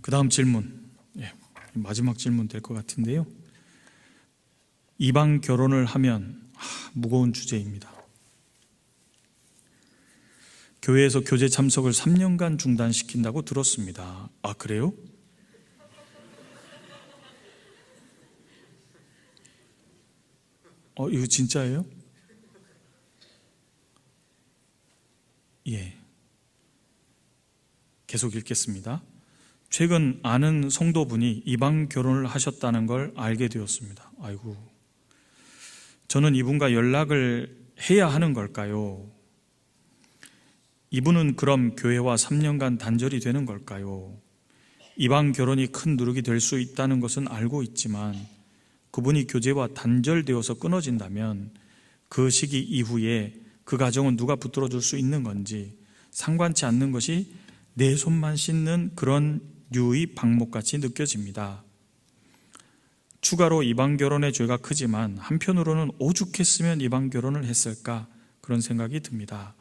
그 다음 질문, 마지막 질문 될 것 같은데요. 이방 결혼을 하면 무거운 주제입니다. 교회에서 교제 참석을 3년간 중단시킨다고 들었습니다. 아, 그래요? 이거 진짜예요? 예. 계속 읽겠습니다. 최근 아는 성도분이 이방 결혼을 하셨다는 걸 알게 되었습니다. 아이고. 저는 이분과 연락을 해야 하는 걸까요? 이분은 그럼 교회와 3년간 단절이 되는 걸까요? 이방 결혼이 큰 누룩이 될 수 있다는 것은 알고 있지만 그분이 교제와 단절되어서 끊어진다면 그 시기 이후에 그 가정은 누가 붙들어 줄 수 있는 건지 상관치 않는 것이 내 손만 씻는 그런 류의 방목같이 느껴집니다. 추가로 이방 결혼의 죄가 크지만 한편으로는 오죽했으면 이방 결혼을 했을까 그런 생각이 듭니다.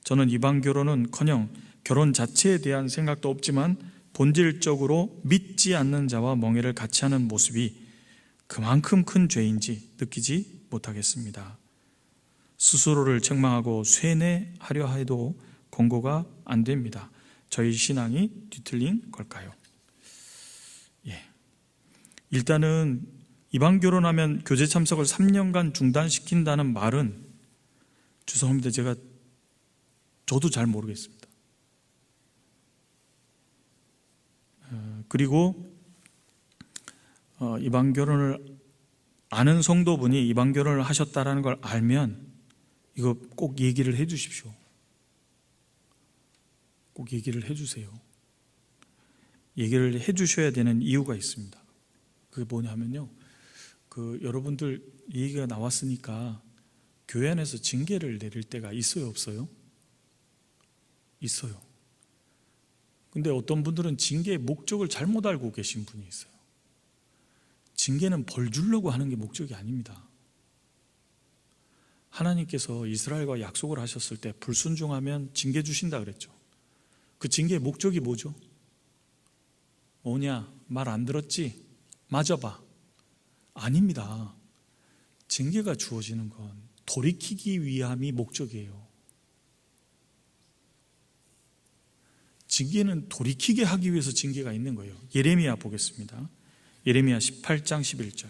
저는 이방 결혼은커녕 결혼 자체에 대한 생각도 없지만 본질적으로 믿지 않는 자와 멍해를 같이 하는 모습이 그만큼 큰 죄인지 느끼지 못하겠습니다. 스스로를 책망하고 쇠뇌하려 해도 권고가 안 됩니다. 저희 신앙이 뒤틀린 걸까요? 일단은 이방 결혼하면 교제 참석을 3년간 중단시킨다는 말은 죄송합니다. 저도 잘 모르겠습니다. 그리고 이방 결혼을 아는 성도분이 이방 결혼을 하셨다는 걸 알면 이거 꼭 얘기를 해 주십시오. 꼭 얘기를 해 주세요. 얘기를 해 주셔야 되는 이유가 있습니다. 그게 뭐냐면요, 여러분들 얘기가 나왔으니까 교회 안에서 징계를 내릴 때가 있어요, 없어요? 있어요. 근데 어떤 분들은 징계의 목적을 잘못 알고 계신 분이 있어요. 징계는 벌 주려고 하는 게 목적이 아닙니다. 하나님께서 이스라엘과 약속을 하셨을 때 불순종하면 징계 주신다 그랬죠. 그 징계의 목적이 뭐죠? 뭐냐? 말 안 들었지? 맞아봐. 아닙니다. 징계가 주어지는 건 돌이키기 위함이 목적이에요. 징계는 돌이키게 하기 위해서 징계가 있는 거예요. 예레미야 보겠습니다. 예레미야 18장 11절.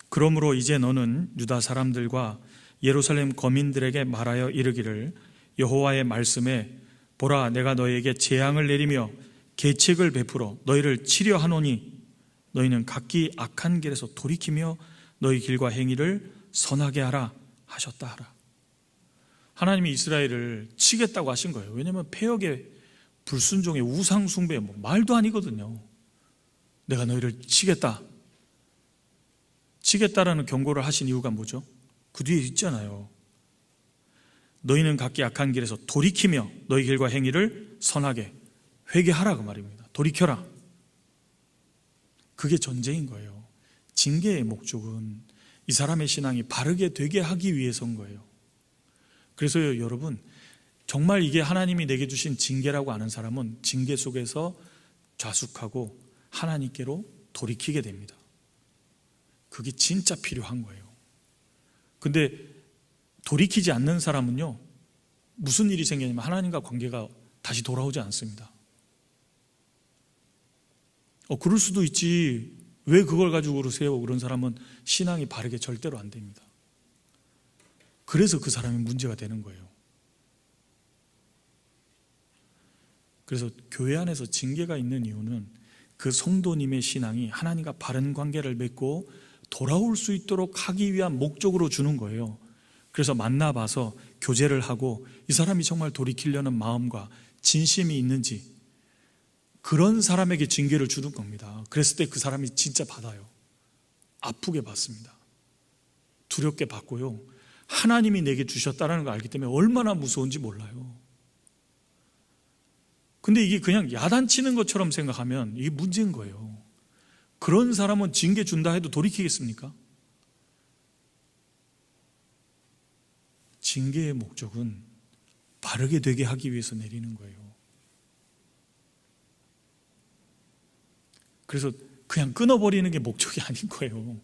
그러므로 이제 너는 유다 사람들과 예루살렘 거민들에게 말하여 이르기를 여호와의 말씀에 보라 내가 너희에게 재앙을 내리며 계책을 베풀어 너희를 치려 하노니 너희는 각기 악한 길에서 돌이키며 너희 길과 행위를 선하게 하라 하셨다 하라. 하나님이 이스라엘을 치겠다고 하신 거예요. 왜냐하면 패역의 불순종의 우상 숭배 말도 아니거든요. 내가 너희를 치겠다라는 경고를 하신 이유가 뭐죠? 그 뒤에 있잖아요. 너희는 각기 악한 길에서 돌이키며 너희 길과 행위를 선하게 회개하라 그 말입니다. 돌이켜라. 그게 전제인 거예요. 징계의 목적은 이 사람의 신앙이 바르게 되게 하기 위해서인 거예요. 그래서요, 여러분, 정말 이게 하나님이 내게 주신 징계라고 아는 사람은 징계 속에서 좌숙하고 하나님께로 돌이키게 됩니다. 그게 진짜 필요한 거예요. 근데 돌이키지 않는 사람은요, 무슨 일이 생기냐면 하나님과 관계가 다시 돌아오지 않습니다. 그럴 수도 있지. 왜 그걸 가지고 그러세요? 그런 사람은 신앙이 바르게 절대로 안 됩니다. 그래서 그 사람이 문제가 되는 거예요. 그래서 교회 안에서 징계가 있는 이유는 그 성도님의 신앙이 하나님과 바른 관계를 맺고 돌아올 수 있도록 하기 위한 목적으로 주는 거예요. 그래서 만나봐서 교제를 하고 이 사람이 정말 돌이키려는 마음과 진심이 있는지 그런 사람에게 징계를 주는 겁니다. 그랬을 때 그 사람이 진짜 받아요. 아프게 받습니다. 두렵게 받고요. 하나님이 내게 주셨다는 걸 알기 때문에 얼마나 무서운지 몰라요. 근데 이게 그냥 야단치는 것처럼 생각하면 이게 문제인 거예요. 그런 사람은 징계 준다 해도 돌이키겠습니까? 징계의 목적은 바르게 되게 하기 위해서 내리는 거예요. 그래서 그냥 끊어버리는 게 목적이 아닌 거예요.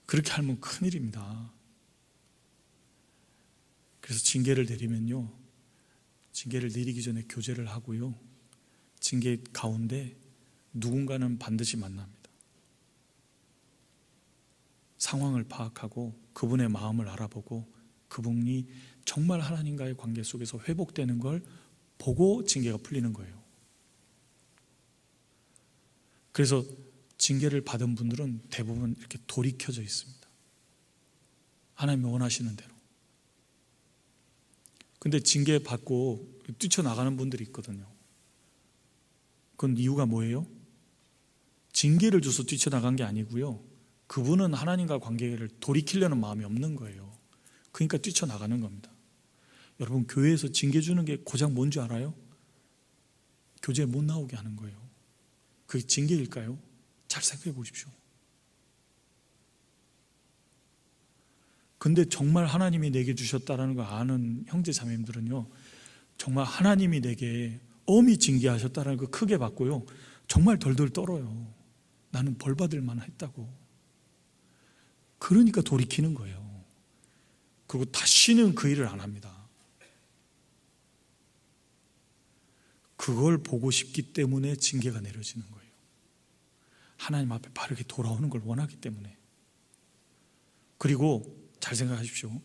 그렇게 하면 큰일입니다. 그래서 징계를 내리면요, 징계를 내리기 전에 교제를 하고요, 징계 가운데 누군가는 반드시 만납니다. 상황을 파악하고 그분의 마음을 알아보고 그분이 정말 하나님과의 관계 속에서 회복되는 걸 보고 징계가 풀리는 거예요. 그래서 징계를 받은 분들은 대부분 이렇게 돌이 켜져 있습니다. 하나님이 원하시는 대로. 근데 징계 받고 뛰쳐나가는 분들이 있거든요. 그건 이유가 뭐예요? 징계를 줘서 뛰쳐나간 게 아니고요, 그분은 하나님과 관계를 돌이키려는 마음이 없는 거예요. 그러니까 뛰쳐나가는 겁니다. 여러분, 교회에서 징계 주는 게 고작 뭔지 알아요? 교제에 못 나오게 하는 거예요. 그게 징계일까요? 잘 생각해 보십시오. 근데 정말 하나님이 내게 주셨다는 거 아는 형제 자매님들은요, 정말 하나님이 내게 엄히 징계하셨다는 거 크게 받고요, 정말 덜덜 떨어요. 나는 벌 받을 만했다고. 그러니까 돌이키는 거예요. 그리고 다시는 그 일을 안 합니다. 그걸 보고 싶기 때문에 징계가 내려지는 거예요. 하나님 앞에 바르게 돌아오는 걸 원하기 때문에. 그리고 잘 생각하십시오.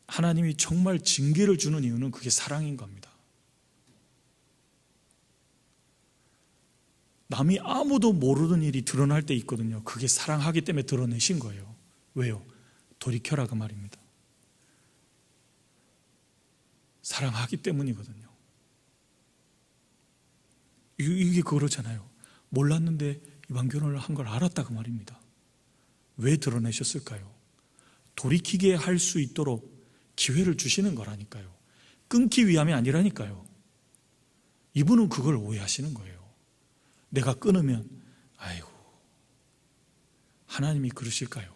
하나님이 정말 징계를 주는 이유는 그게 사랑인 겁니다. 남이 아무도 모르는 일이 드러날 때 있거든요. 그게 사랑하기 때문에 드러내신 거예요. 왜요? 돌이켜라 그 말입니다. 사랑하기 때문이거든요. 이게 그렇잖아요. 몰랐는데 이방 결혼을 한 걸 알았다 그 말입니다. 왜 드러내셨을까요? 돌이키게 할 수 있도록 기회를 주시는 거라니까요. 끊기 위함이 아니라니까요. 이분은 그걸 오해하시는 거예요. 내가 끊으면 아이고, 하나님이 그러실까요?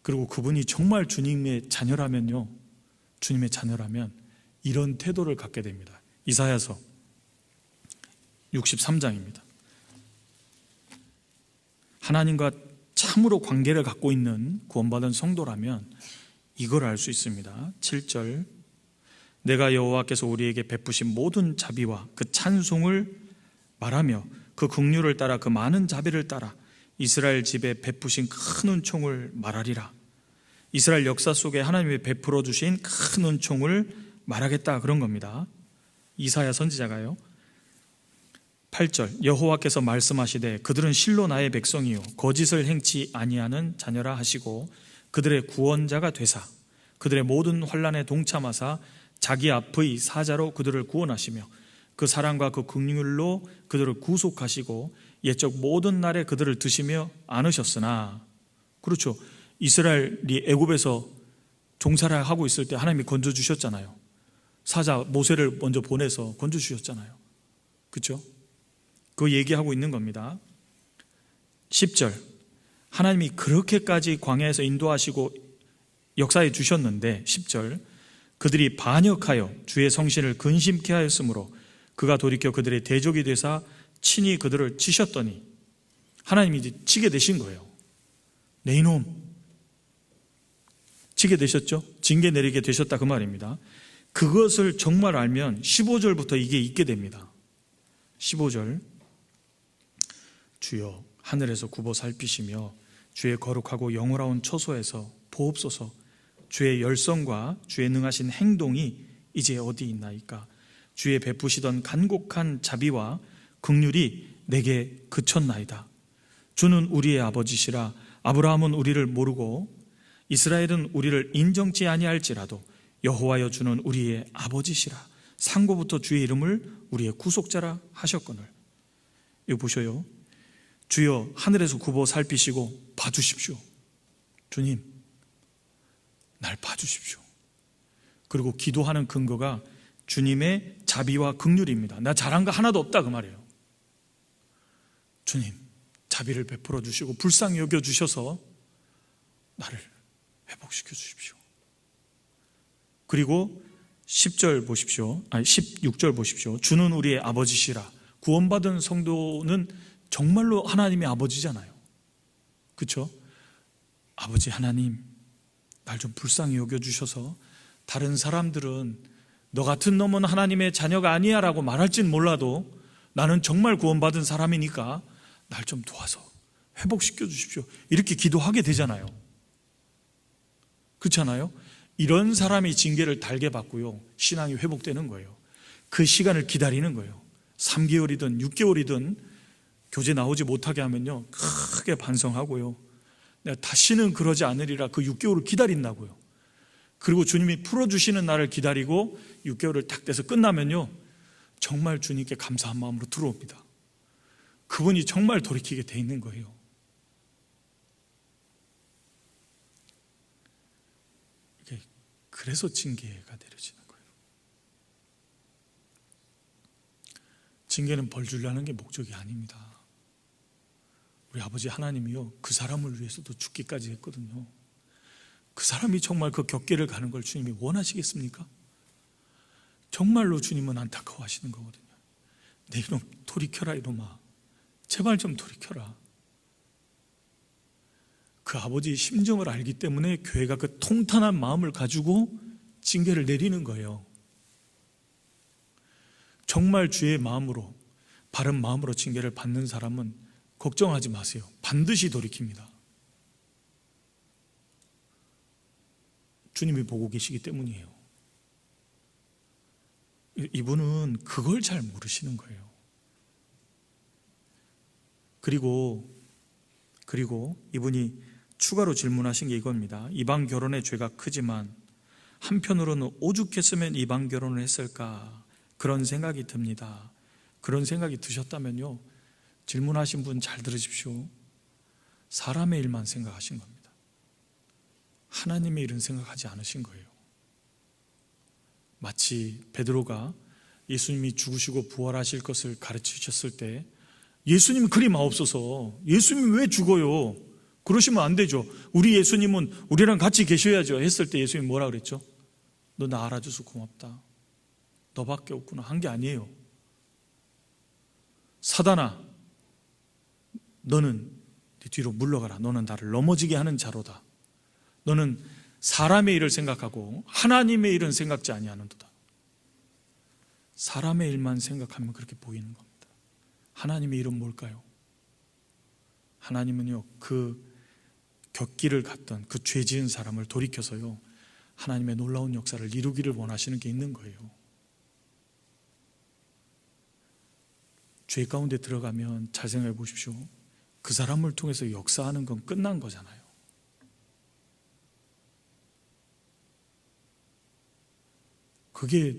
그리고 그분이 정말 주님의 자녀라면요, 주님의 자녀라면 이런 태도를 갖게 됩니다. 이사야서 63장입니다. 하나님과 참으로 관계를 갖고 있는 구원받은 성도라면 이걸 알 수 있습니다. 7절, 내가 여호와께서 우리에게 베푸신 모든 자비와 그 찬송을 말하며 그 긍휼을 따라 그 많은 자비를 따라 이스라엘 집에 베푸신 큰 은총을 말하리라. 이스라엘 역사 속에 하나님이 베풀어 주신 큰 은총을 말하겠다, 그런 겁니다. 이사야 선지자가요. 8절, 여호와께서 말씀하시되 그들은 실로 나의 백성이요 거짓을 행치 아니하는 자녀라 하시고 그들의 구원자가 되사 그들의 모든 환난에 동참하사 자기 앞의 사자로 그들을 구원하시며 그 사랑과 그 긍휼로 그들을 구속하시고 옛적 모든 날에 그들을 드시며 안으셨으나. 그렇죠. 이스라엘이 애굽에서 종살이 하고 있을 때 하나님이 건져주셨잖아요. 사자 모세를 먼저 보내서 건져주셨잖아요. 그렇죠? 그 얘기하고 있는 겁니다. 10절, 하나님이 그렇게까지 광야에서 인도하시고 역사해 주셨는데 10절, 그들이 반역하여 주의 성신을 근심케 하였으므로 그가 돌이켜 그들의 대적이 되사 친히 그들을 치셨더니, 하나님이 이제 치게 되신 거예요. 내 이놈, 치게 되셨죠? 징계 내리게 되셨다 그 말입니다. 그것을 정말 알면 15절부터 이게 있게 됩니다. 15절, 주여 하늘에서 굽어 살피시며 주의 거룩하고 영원하온 처소에서 보옵소서. 주의 열성과 주의 능하신 행동이 이제 어디 있나이까? 주의 베푸시던 간곡한 자비와 긍휼이 내게 그쳤나이다. 주는 우리의 아버지시라. 아브라함은 우리를 모르고 이스라엘은 우리를 인정치 아니할지라도 여호와여 주는 우리의 아버지시라. 상고부터 주의 이름을 우리의 구속자라 하셨거늘. 이거 보셔요. 주여 하늘에서 굽어 살피시고 봐주십시오. 주님, 날 봐주십시오. 그리고 기도하는 근거가 주님의 자비와 긍휼입니다. 나 잘한 거 하나도 없다 그 말이에요. 주님, 자비를 베풀어 주시고 불쌍히 여겨 주셔서 나를 회복시켜 주십시오. 그리고 16절 보십시오. 주는 우리의 아버지시라. 구원받은 성도는 정말로 하나님의 아버지잖아요. 그렇죠? 아버지 하나님, 날 좀 불쌍히 여겨주셔서 다른 사람들은 너 같은 놈은 하나님의 자녀가 아니야 라고 말할진 몰라도 나는 정말 구원받은 사람이니까 날 좀 도와서 회복시켜 주십시오. 이렇게 기도하게 되잖아요. 그렇잖아요? 이런 사람이 징계를 달게 받고요, 신앙이 회복되는 거예요. 그 시간을 기다리는 거예요. 3개월이든 6개월이든 교제 나오지 못하게 하면요, 크게 반성하고요, 내가 다시는 그러지 않으리라 그 6개월을 기다린다고요. 그리고 주님이 풀어주시는 날을 기다리고 6개월을 딱 돼서 끝나면요, 정말 주님께 감사한 마음으로 들어옵니다. 그분이 정말 돌이키게 돼 있는 거예요. 그래서 징계가 내려지는 거예요. 징계는 벌 주려는 게 목적이 아닙니다. 우리 아버지 하나님이요, 그 사람을 위해서도 죽기까지 했거든요. 그 사람이 정말 그 격계를 가는 걸 주님이 원하시겠습니까? 정말로 주님은 안타까워하시는 거거든요. 내 이놈 돌이켜라, 이놈아. 제발 좀 돌이켜라. 그 아버지의 심정을 알기 때문에 교회가 그 통탄한 마음을 가지고 징계를 내리는 거예요. 정말 주의 마음으로, 바른 마음으로 징계를 받는 사람은 걱정하지 마세요. 반드시 돌이킵니다. 주님이 보고 계시기 때문이에요. 이분은 그걸 잘 모르시는 거예요. 그리고 이분이 추가로 질문하신 게 이겁니다. 이방 결혼의 죄가 크지만 한편으로는 오죽했으면 이방 결혼을 했을까, 그런 생각이 듭니다. 그런 생각이 드셨다면요, 질문하신 분 잘 들으십시오. 사람의 일만 생각하신 겁니다. 하나님의 일은 생각하지 않으신 거예요. 마치 베드로가 예수님이 죽으시고 부활하실 것을 가르치셨을 때 예수님 그리 마옵소서, 예수님 왜 죽어요? 그러시면 안 되죠. 우리 예수님은 우리랑 같이 계셔야죠 했을 때 예수님이 뭐라 그랬죠? 너 나 알아줘서 고맙다. 너밖에 없구나 한 게 아니에요. 사단아, 너는 네 뒤로 물러가라. 너는 나를 넘어지게 하는 자로다. 너는 사람의 일을 생각하고 하나님의 일은 생각지 아니하는도다. 사람의 일만 생각하면 그렇게 보이는 겁니다. 하나님의 일은 뭘까요? 하나님은요, 그 격기를 갔던 그 죄 지은 사람을 돌이켜서요, 하나님의 놀라운 역사를 이루기를 원하시는 게 있는 거예요. 죄 가운데 들어가면 잘 생각해 보십시오. 그 사람을 통해서 역사하는 건 끝난 거잖아요. 그게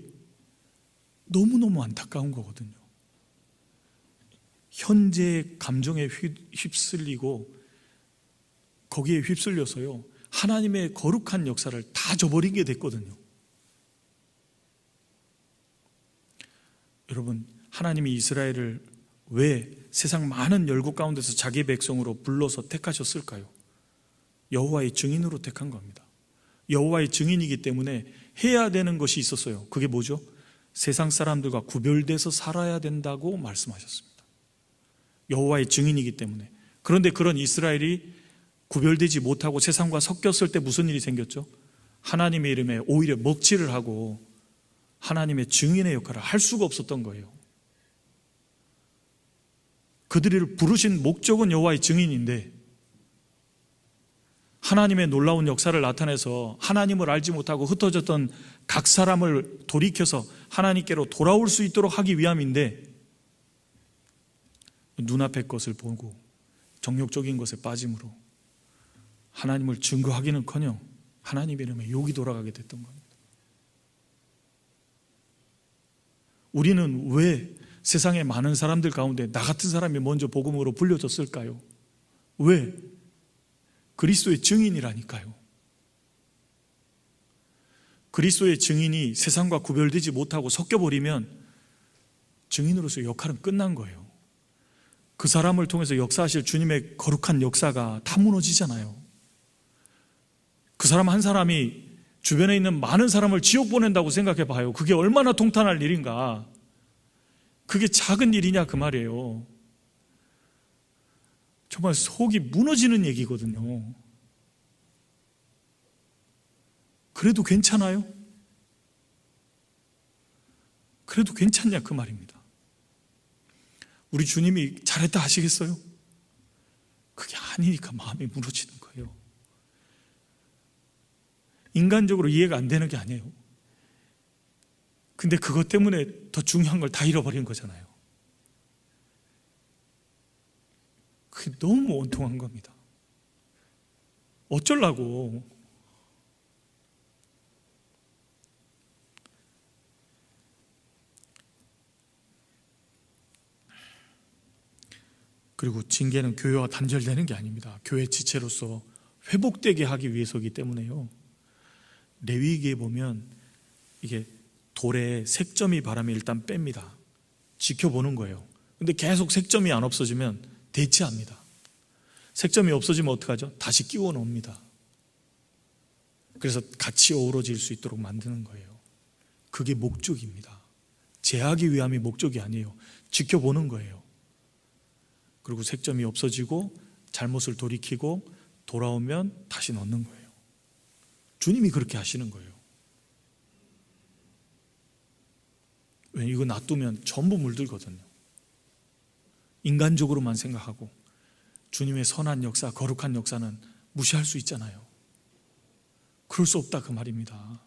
너무너무 안타까운 거거든요. 현재의 감정에 휩쓸리고 거기에 휩쓸려서요, 하나님의 거룩한 역사를 다 저버리게 됐거든요. 여러분, 하나님이 이스라엘을 왜 세상 많은 열국 가운데서 자기 백성으로 불러서 택하셨을까요? 여호와의 증인으로 택한 겁니다. 여호와의 증인이기 때문에 해야 되는 것이 있었어요. 그게 뭐죠? 세상 사람들과 구별돼서 살아야 된다고 말씀하셨습니다. 여호와의 증인이기 때문에. 그런데 그런 이스라엘이 구별되지 못하고 세상과 섞였을 때 무슨 일이 생겼죠? 하나님의 이름에 오히려 먹칠을 하고 하나님의 증인의 역할을 할 수가 없었던 거예요. 그들을 부르신 목적은 여호와의 증인인데 하나님의 놀라운 역사를 나타내서 하나님을 알지 못하고 흩어졌던 각 사람을 돌이켜서 하나님께로 돌아올 수 있도록 하기 위함인데, 눈앞의 것을 보고 정욕적인 것에 빠짐으로 하나님을 증거하기는커녕 하나님의 이름에 욕이 돌아가게 됐던 겁니다. 우리는 왜 세상의 많은 사람들 가운데 나 같은 사람이 먼저 복음으로 불려졌을까요? 왜? 그리스도의 증인이라니까요. 그리스도의 증인이 세상과 구별되지 못하고 섞여버리면 증인으로서의 역할은 끝난 거예요. 그 사람을 통해서 역사하실 주님의 거룩한 역사가 다 무너지잖아요. 그 사람 한 사람이 주변에 있는 많은 사람을 지옥 보낸다고 생각해 봐요. 그게 얼마나 통탄할 일인가. 그게 작은 일이냐 그 말이에요. 정말 속이 무너지는 얘기거든요. 그래도 괜찮아요? 그래도 괜찮냐 그 말입니다. 우리 주님이 잘했다 하시겠어요? 그게 아니니까 마음이 무너지는 거예요. 인간적으로 이해가 안 되는 게 아니에요. 근데 그것 때문에 더 중요한 걸 다 잃어버린 거잖아요. 그게 너무 원통한 겁니다. 어쩌려고. 그리고 징계는 교회와 단절되는 게 아닙니다. 교회 지체로서 회복되게 하기 위해서이기 때문에요. 레위기에 보면 이게 돌에 색점이 바람에 일단 뺍니다. 지켜보는 거예요. 근데 계속 색점이 안 없어지면 대치합니다. 색점이 없어지면 어떡하죠? 다시 끼워 놓습니다. 그래서 같이 어우러질 수 있도록 만드는 거예요. 그게 목적입니다. 제하기 위함이 목적이 아니에요. 지켜보는 거예요. 그리고 색점이 없어지고 잘못을 돌이키고 돌아오면 다시 넣는 거예요. 주님이 그렇게 하시는 거예요. 왜 이거 놔두면 전부 물들거든요. 인간적으로만 생각하고 주님의 선한 역사, 거룩한 역사는 무시할 수 있잖아요. 그럴 수 없다 그 말입니다.